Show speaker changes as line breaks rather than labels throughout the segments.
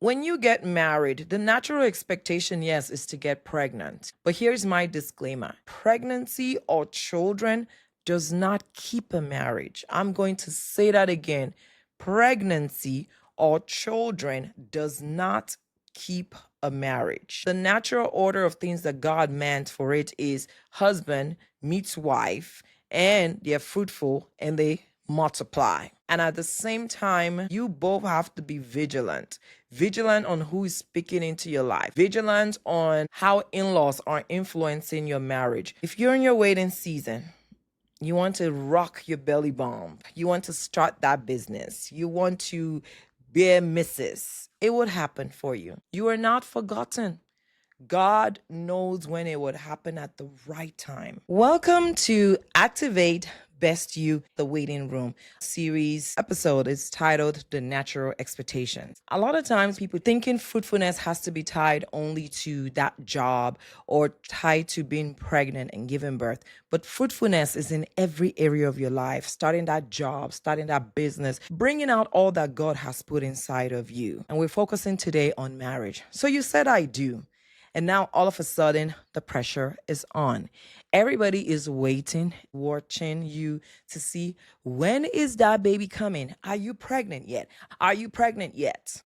When you get married, the natural expectation, yes, is to get pregnant. But here's my disclaimer: pregnancy or children does not keep a marriage. I'm going to say that again. Pregnancy or children does not keep a marriage. The natural order of things that God meant for it is husband meets wife, and they're fruitful and they multiply. And at the same time, you both have to be vigilant. Vigilant on who is speaking into your life. Vigilant on how in-laws are influencing your marriage. If you're in your waiting season, you want to rock your belly bump, you want to start that business, you want to bear misses, it would happen for you. You are not forgotten. God knows when it would happen at the right time. Welcome to Activate Best You, the Waiting Room series. Episode is titled The Natural Expectations. A lot of times people thinking fruitfulness has to be tied only to that job or tied to being pregnant and giving birth. But fruitfulness is in every area of your life, starting that job, starting that business, bringing out all that God has put inside of you. And we're focusing today on marriage. So you said I do. And now all of a sudden, the pressure is on. Everybody is waiting, watching you to see, when is that baby coming? Are you pregnant yet? Are you pregnant yet?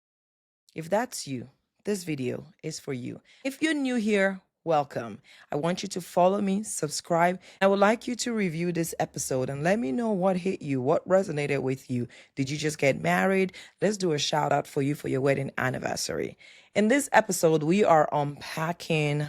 If that's you, this video is for you. If you're new here, welcome. I want you to follow me, subscribe. I would like you to review this episode and let me know what hit you, what resonated with you. Did you just get married? Let's do a shout out for you for your wedding anniversary. In this episode, we are unpacking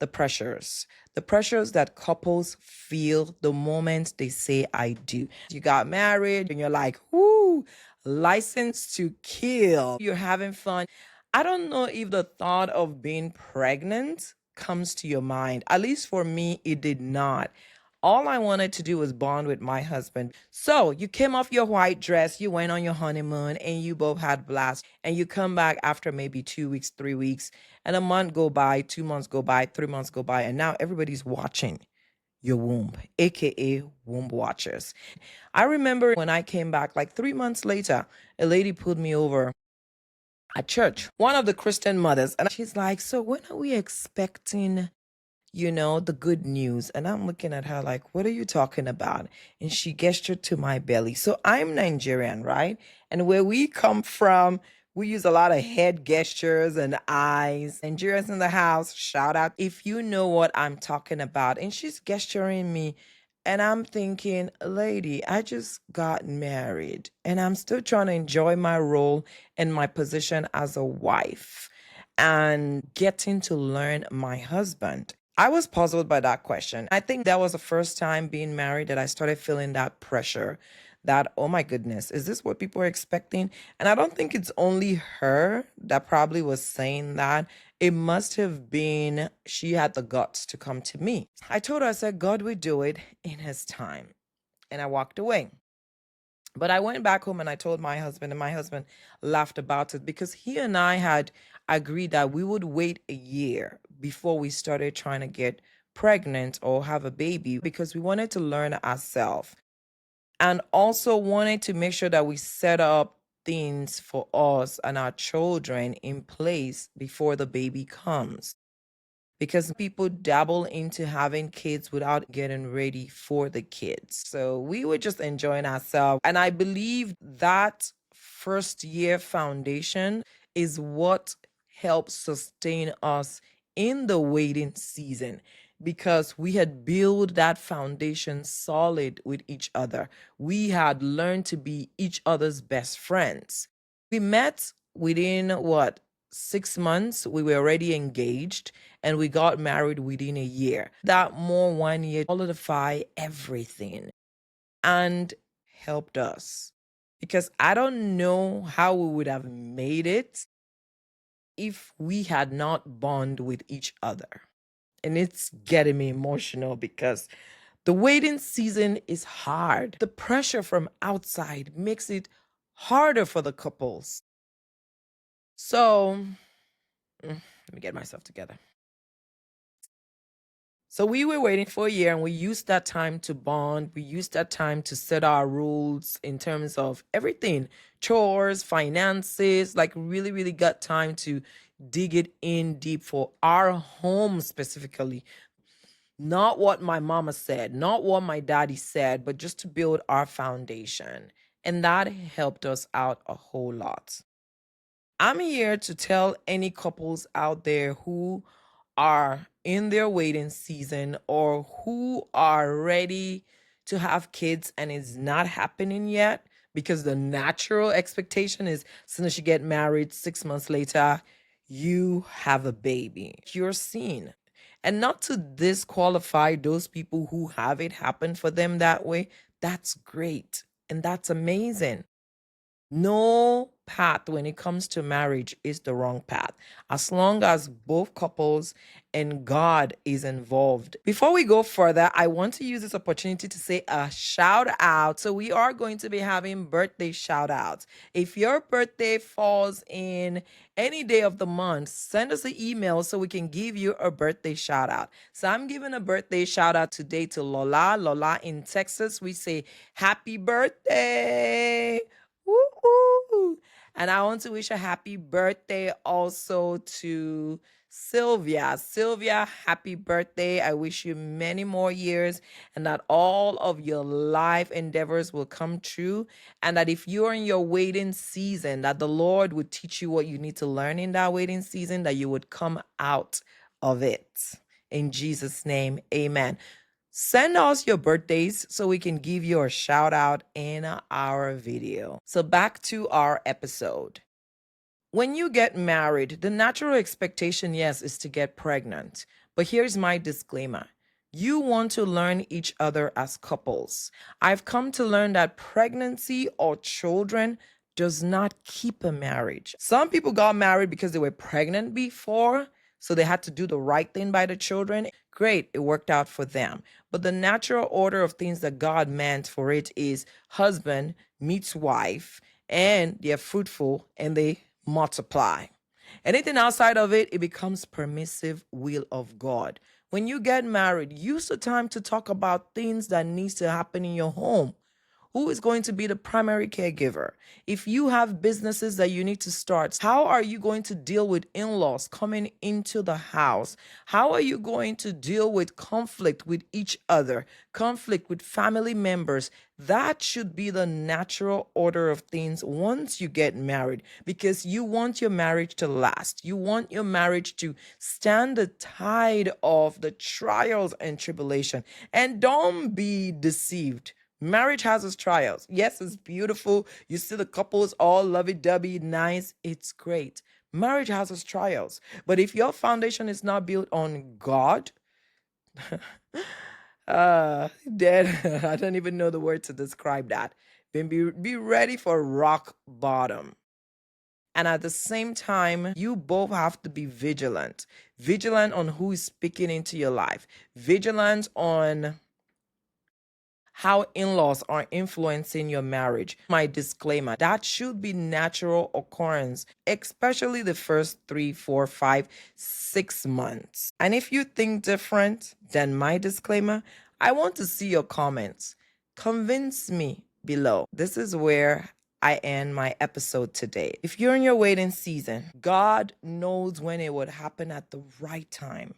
the pressures that couples feel the moment they say I do. You got married and you're like, whoo, license to kill. You're having fun. I don't know if the thought of being pregnant comes to your mind. At least for me, it did not. All I wanted to do was bond with my husband. So you came off your white dress, you went on your honeymoon, and you both had blast. And you come back after maybe 2 weeks, 3 weeks, and a month go by, 2 months go by, 3 months go by, and now everybody's watching your womb, aka womb watchers. I remember when I came back, like 3 months later, a lady pulled me over at church, one of the Christian mothers, and she's like, "So when are we expecting the good news?" And I'm looking at her like, "What are you talking about?" And she gestured to my belly. So I'm Nigerian, right? And where we come from, we use a lot of head gestures and eyes. Nigerians in the house, shout out if you know what I'm talking about. And she's gesturing me. And I'm thinking, lady, I just got married and I'm still trying to enjoy my role and my position as a wife and getting to learn my husband. I was puzzled by that question. I think that was the first time being married that I started feeling that pressure, that, oh my goodness, is this what people are expecting? And I don't think it's only her that probably was saying that. It must have been she had the guts to come to me. I told her, I said, God will do it in his time. And I walked away. But I went back home and I told my husband, and my husband laughed about it because he and I had agreed that we would wait a year before we started trying to get pregnant or have a baby because we wanted to learn ourselves and also wanted to make sure that we set up things for us and our children in place before the baby comes. Because people dabble into having kids without getting ready for the kids. So we were just enjoying ourselves. And I believe that first year foundation is what helps sustain us in the waiting season because we had built that foundation solid with each other. We had learned to be each other's best friends. We met within 6 months, we were already engaged and we got married within a year. That more 1 year solidify everything and helped us because I don't know how we would have made it if we had not bond with each other. And it's getting me emotional because the waiting season is hard. The pressure from outside makes it harder for the couples. So let me get myself together. So we were waiting for a year and we used that time to bond. We used that time to set our rules in terms of everything, chores, finances, like really, really got time to dig it in deep for our home specifically. Not what my mama said, not what my daddy said, but just to build our foundation. And that helped us out a whole lot. I'm here to tell any couples out there who are in their waiting season or who are ready to have kids and it's not happening yet because the natural expectation is as soon as you get married, 6 months later, you have a baby. You're seen. And not to disqualify those people who have it happen for them that way. That's great. And that's amazing. No path when it comes to marriage is the wrong path, as long as both couples and God is involved. Before we go further, I want to use this opportunity to say a shout out. So, we are going to be having birthday shout outs. If your birthday falls in any day of the month, send us an email so we can give you a birthday shout out. So, I'm giving a birthday shout out today to Lola. Lola in Texas. We say happy birthday. Woo-hoo. And I want to wish a happy birthday also to Sylvia. Sylvia, happy birthday. I wish you many more years and that all of your life endeavors will come true. And that if you're in your waiting season, that the Lord would teach you what you need to learn in that waiting season, that you would come out of it. In Jesus' name, amen. Send us your birthdays so we can give you a shout out in our video. So, back to our episode. When you get married, the natural expectation, yes, is to get pregnant. But here's my disclaimer. You want to learn each other as couples. I've come to learn that pregnancy or children does not keep a marriage. Some people got married because they were pregnant before, so they had to do the right thing by the children. Great, it worked out for them. But the natural order of things that God meant for it is husband meets wife, and they're fruitful and they multiply. Anything outside of it, it becomes permissive will of God. When you get married, use the time to talk about things that needs to happen in your home. Who is going to be the primary caregiver? If you have businesses that you need to start, how are you going to deal with in-laws coming into the house? How are you going to deal with conflict with each other, conflict with family members? That should be the natural order of things once you get married, because you want your marriage to last. You want your marriage to stand the tide of the trials and tribulation. And don't be deceived. Marriage has its trials. Yes, it's beautiful. You see the couples all lovey-dovey, nice. It's great. Marriage has its trials. But if your foundation is not built on God, then I don't even know the word to describe that. Then be ready for rock bottom. And at the same time, you both have to be vigilant. Vigilant on who is speaking into your life. Vigilant on how in-laws are influencing your marriage. My disclaimer, that should be natural occurrence, especially the first 3, 4, 5, 6 months. And if you think different than my disclaimer, I want to see your comments. Convince me below. This is where I end my episode today. If you're in your waiting season, God knows when it would happen at the right time.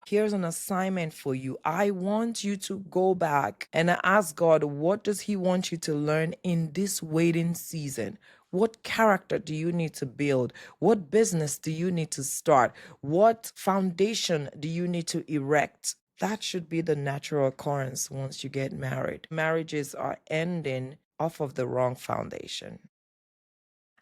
Here's an assignment for you. I want you to go back and ask God, what does He want you to learn in this waiting season? What character do you need to build? What business do you need to start? What foundation do you need to erect? That should be the natural occurrence once you get married. Marriages are ending off of the wrong foundation.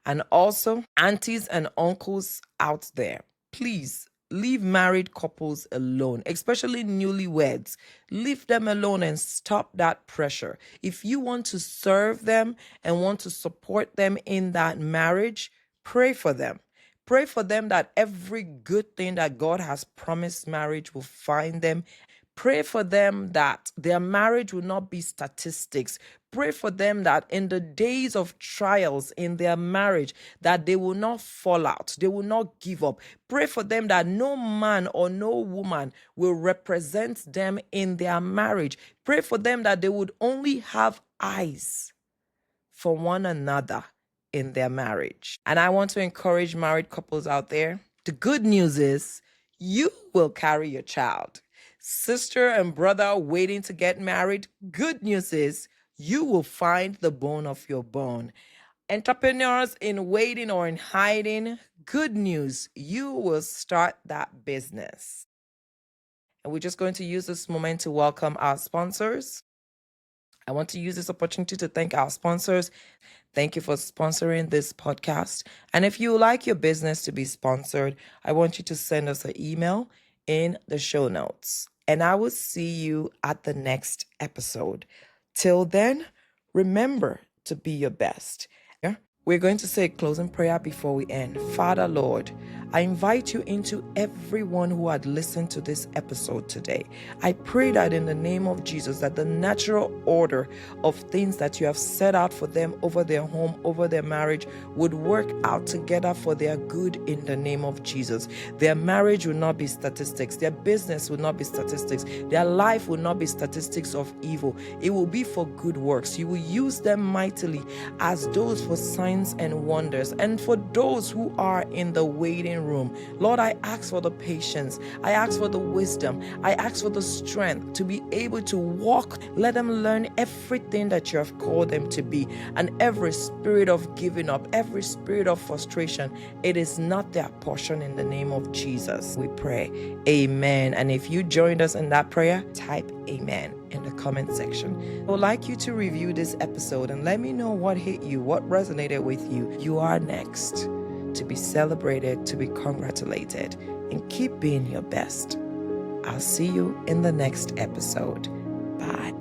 And also, aunties and uncles out there, please leave married couples alone, especially newlyweds. Leave them alone and stop that pressure. If you want to serve them and want to support them in that marriage, pray for them. Pray for them that every good thing that God has promised marriage will find them. Pray for them that their marriage will not be statistics. pray for them that in the days of trials in their marriage, that they will not fall out, they will not give up. Pray for them that no man or no woman will represent them in their marriage. Pray for them that they would only have eyes for one another in their marriage. And I want to encourage married couples out there. The good news is you will carry your child. Sister and brother waiting to get married, good news is you will find the bone of your bone. Entrepreneurs in waiting or in hiding, good news, you will start that business. And we're just going to use this moment to welcome our sponsors. I want to use this opportunity to thank our sponsors. Thank you for sponsoring this podcast. And if you would like your business to be sponsored, I want you to send us an email in the show notes. And I will see you at the next episode. Till then, remember to be your best. We're going to say a closing prayer before we end. Father, Lord, I invite you into everyone who had listened to this episode today. I pray that in the name of Jesus, that the natural order of things that you have set out for them over their home, over their marriage, would work out together for their good in the name of Jesus. Their marriage will not be statistics. Their business will not be statistics. Their life will not be statistics of evil. It will be for good works. You will use them mightily as those for signs and wonders. And for those who are in the waiting room, Lord, I ask for the patience. I ask for the wisdom. I ask for the strength to be able to walk. Let them learn everything that you have called them to be. And every spirit of giving up, every spirit of frustration, it is not their portion in the name of Jesus. We pray. Amen. And if you joined us in that prayer, type amen in the comment section. I would like you to review this episode and let me know what hit you, what resonated with you. You are next to be celebrated, to be congratulated, and keep being your best. I'll see you in the next episode. Bye.